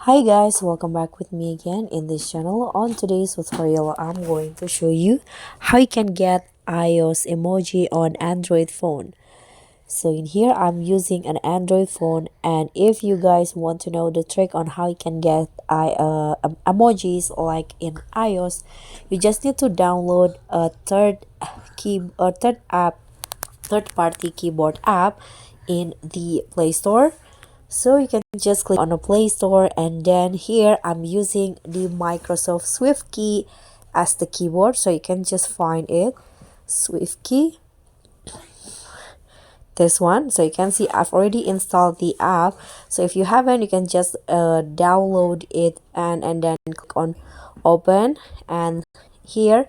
Hi guys, welcome back with me again in this channel. On today's tutorial, I'm going to show you how you can get iOS emoji on Android phone. So in here, I'm using an Android phone, and if you guys want to know the trick on how you can get emojis like in iOS, you just need to download a third party keyboard app in the Play Store. So you can just click on the Play Store, and then here I'm using the Microsoft Swift key as the keyboard, so you can just find it, Swift key, this one. So you can see I've already installed the app. So if you haven't, you can just download it and then click on open, and here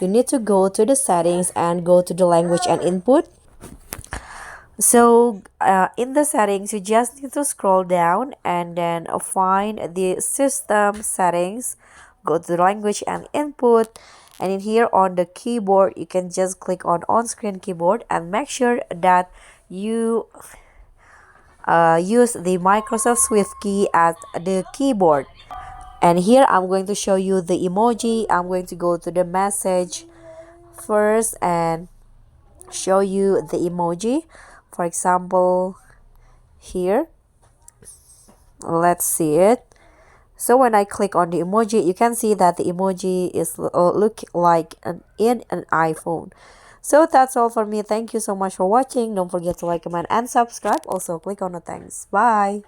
you need to go to the settings and go to the language and input. So in the settings, you just need to scroll down and then find the system settings, go to the language and input, and in here on the keyboard you can just click on screen keyboard and make sure that you use the Microsoft Swift key as the keyboard. And here I'm going to show you the emoji. I'm going to go to the message first and show you the emoji. For example, here, let's see it. So when I click on the emoji, you can see that the emoji is look like in an iPhone. So that's all for me. Thank you so much for watching. Don't forget to like, comment, and subscribe. Also click on the thanks. Bye.